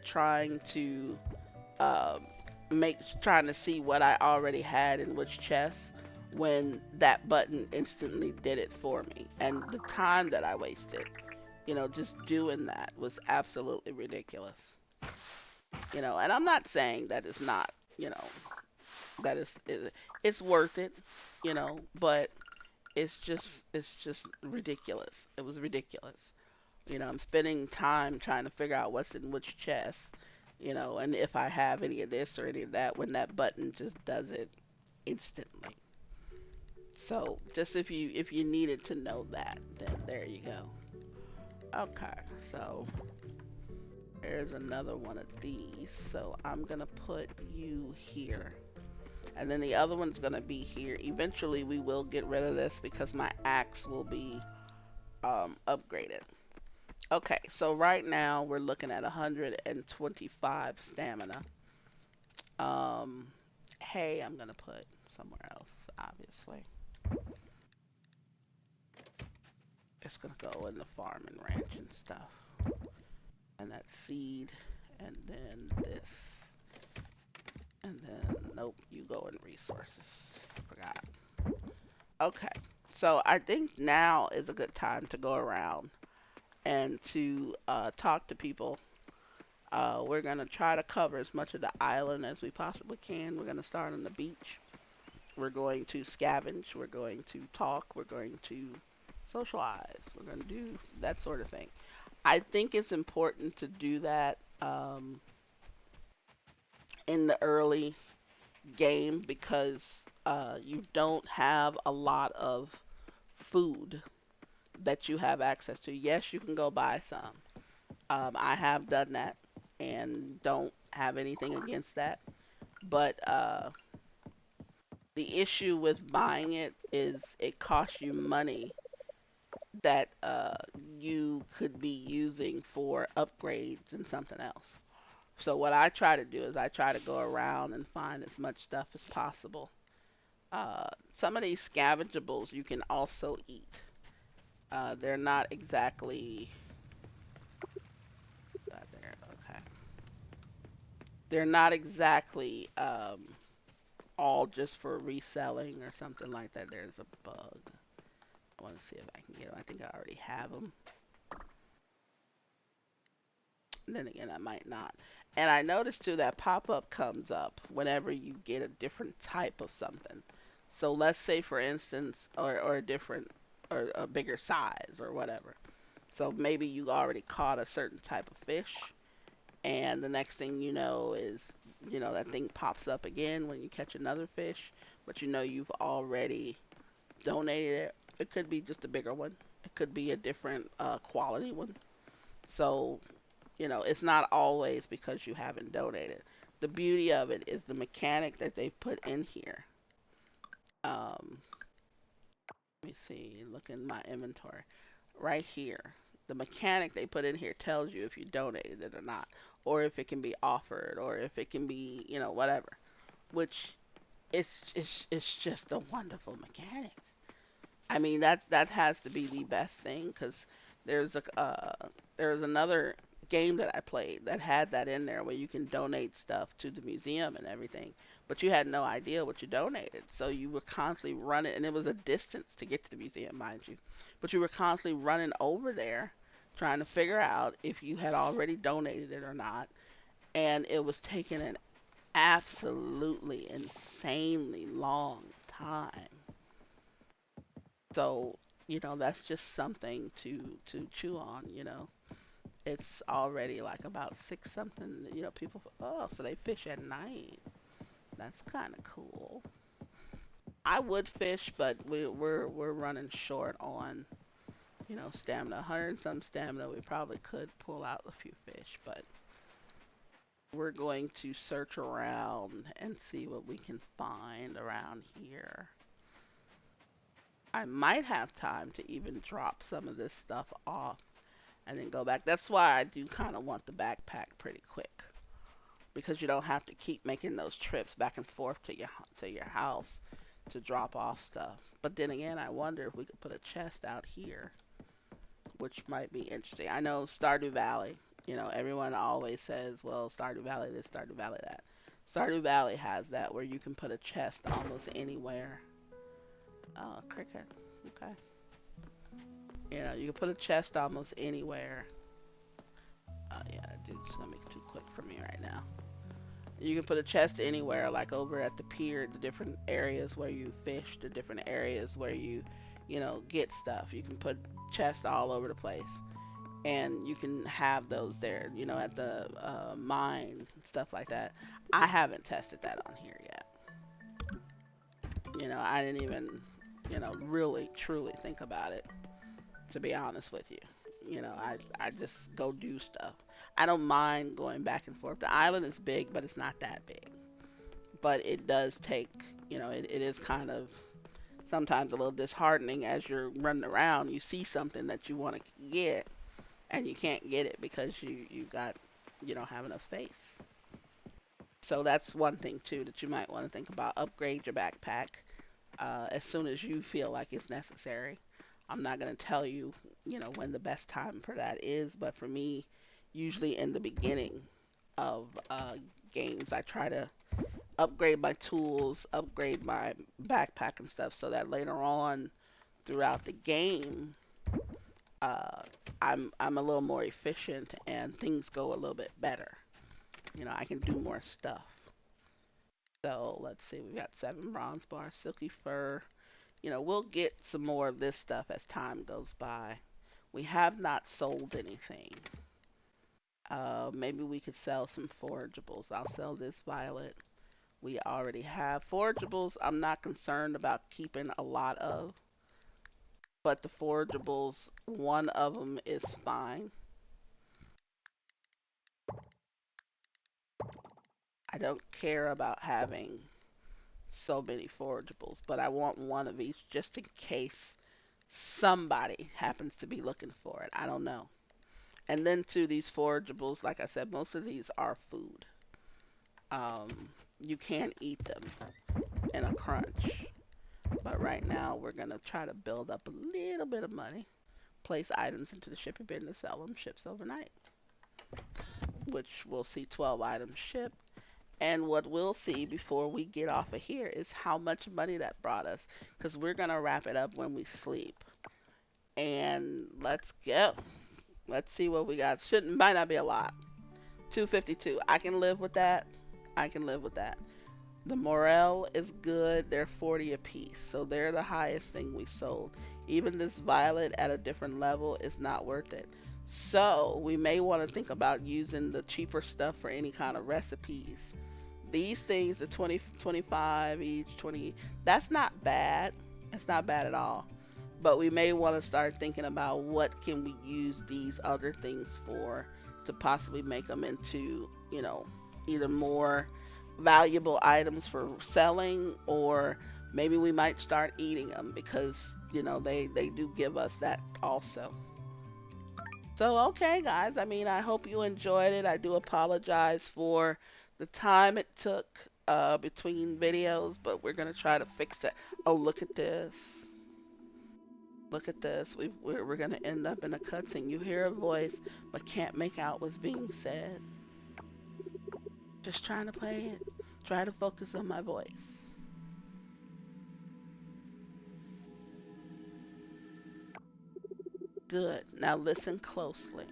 uh, trying to see what I already had in which chest when that button instantly did it for me. And the time that I wasted, just doing that was absolutely ridiculous. And I'm not saying that it's not, that it's worth it, but it's just ridiculous. It was ridiculous. I'm spending time trying to figure out what's in which chest, and if I have any of this or any of that when that button just does it instantly. So just if you needed to know that, then there you go. Okay, so there's another one of these. So I'm gonna put you here. And then the other one's gonna be here. Eventually we will get rid of this because my axe will be upgraded. Okay, so right now we're looking at 125 stamina. Um, hay I'm gonna put somewhere else, obviously. It's gonna go in the farm and ranch and stuff. And that seed, and then this. And then, nope, you go in resources. Forgot. Okay, so I think now is a good time to go around and to talk to people. We're going to try to cover as much of the island as we possibly can. We're going to start on the beach. We're going to scavenge. We're going to talk. We're going to socialize. We're going to do that sort of thing. I think it's important to do that in the early game because you don't have a lot of food that you have access to. Yes, you can go buy some. I have done that and don't have anything against that. But the issue with buying it is it costs you money that you could be using for upgrades and something else. So what I try to do is I try to go around and find as much stuff as possible. Uh, some of these scavengeables you can also eat. They're not exactly there. Okay. They're not exactly all just for reselling or something like that. There's a bug. I want to see if I can get them. I think I already have them. Then again, I might not. And I noticed too that pop up comes up whenever you get a different type of something. So let's say, for instance, or a different or a bigger size or whatever. So maybe you already caught a certain type of fish, and the next thing you know is, that thing pops up again when you catch another fish, but you've already donated it. It could be just a bigger one. It could be a different quality one. So it's not always because you haven't donated. The beauty of it is the mechanic that they put in here. Um, Let me see, look in my inventory. Right here. The mechanic they put in here tells you if you donated it or not, or if it can be offered, or if it can be, whatever. Which it's just a wonderful mechanic. I mean that has to be the best thing because there's a there's another game that I played that had that in there where you can donate stuff to the museum and everything, but you had no idea what you donated, so you were constantly running, and it was a distance to get to the museum, mind you, but you were constantly running over there trying to figure out if you had already donated it or not, and it was taking an absolutely insanely long time. So, that's just something to chew on, It's already like about six something, people, oh, so they fish at night. That's kind of cool. I would fish, but we're running short on, stamina. 100 and some stamina, we probably could pull out a few fish, but we're going to search around and see what we can find around here. I might have time to even drop some of this stuff off and then go back. That's why I do kind of want the backpack pretty quick because you don't have to keep making those trips back and forth to your house to drop off stuff. But then again, I wonder if we could put a chest out here, which might be interesting. I know Stardew Valley. Everyone always says, "Well, Stardew Valley this, Stardew Valley that." Stardew Valley has that where you can put a chest almost anywhere. Oh, cricket. Okay. You can put a chest almost anywhere. Oh yeah, that dude's gonna be too quick for me right now. You can put a chest anywhere, like over at the pier, the different areas where you fish, the different areas where you get stuff. You can put chests all over the place, and you can have those there, at the mine, stuff like that. I haven't tested that on here yet. I didn't even, really truly think about it, to be honest with you. I just go do stuff. I don't mind going back and forth. The island is big, but it's not that big. But it does take, it is kind of sometimes a little disheartening as you're running around. You see something that you want to get, and you can't get it because you don't have enough space. So that's one thing too that you might want to think about. Upgrade your backpack as soon as you feel like it's necessary. I'm not going to tell you, when the best time for that is, but for me, usually in the beginning of games, I try to upgrade my tools, upgrade my backpack and stuff, so that later on throughout the game, uh, I'm a little more efficient and things go a little bit better. I can do more stuff. So let's see, we got 7 bronze bars, silky fur. We'll get some more of this stuff as time goes by. We have not sold anything. Maybe we could sell some forageables. I'll sell this violet. We already have forageables. I'm not concerned about keeping a lot of, but the forageables, one of them is fine. I don't care about having so many forageables, but I want one of each just in case somebody happens to be looking for it. I don't know. And then to these forageables, like I said, most of these are food. You can eat them in a crunch. But right now, we're going to try to build up a little bit of money, place items into the shipping bin to sell them ships overnight, which we'll see 12 items shipped. And what we'll see before we get off of here is how much money that brought us, because we're going to wrap it up when we sleep. And let's go. Let's see what we got. Might not be a lot. 252. I can live with that. I can live with that. The morel is good. They're 40 a piece, so they're the highest thing we sold. Even this violet at a different level is not worth it. So we may want to think about using the cheaper stuff for any kind of recipes. These things, the 20, 25 each, 20, that's not bad. It's not bad at all. But we may want to start thinking about what can we use these other things for to possibly make them into, either more valuable items for selling, or maybe we might start eating them because they do give us that also. So okay guys, I mean, I hope you enjoyed it. I do apologize for the time it took between videos, but we're gonna try to fix it. Oh, look at this. Look at this. We're gonna end up in a cutscene. You hear a voice but can't make out what's being said. Just trying to play it. Try to focus on my voice. Good. Now listen closely.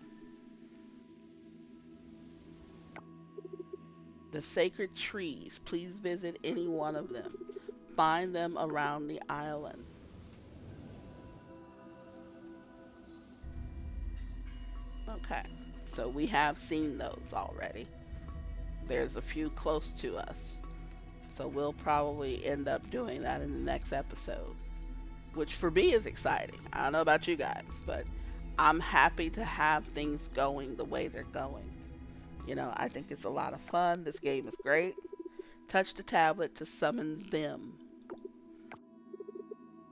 The sacred trees. Please visit any one of them. Find them around the island. Okay. So we have seen those already. There's a few close to us. So we'll probably end up doing that in the next episode, which for me is exciting. I don't know about you guys, but I'm happy to have things going the way they're going. I think it's a lot of fun. This game is great. Touch the tablet to summon them.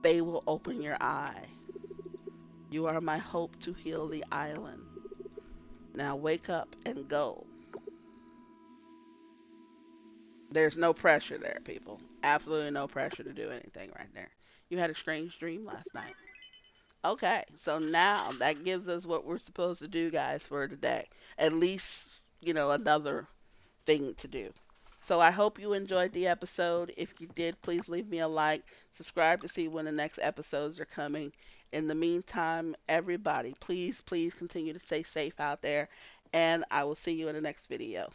They will open your eye. You are my hope to heal the island. Now wake up and go. There's no pressure there, people. Absolutely no pressure to do anything right there. You had a strange dream last night. Okay, so now that gives us what we're supposed to do, guys, for today. At least, another thing to do. So I hope you enjoyed the episode. If you did, please leave me a like. Subscribe to see when the next episodes are coming. In the meantime, everybody, please, please continue to stay safe out there. And I will see you in the next video.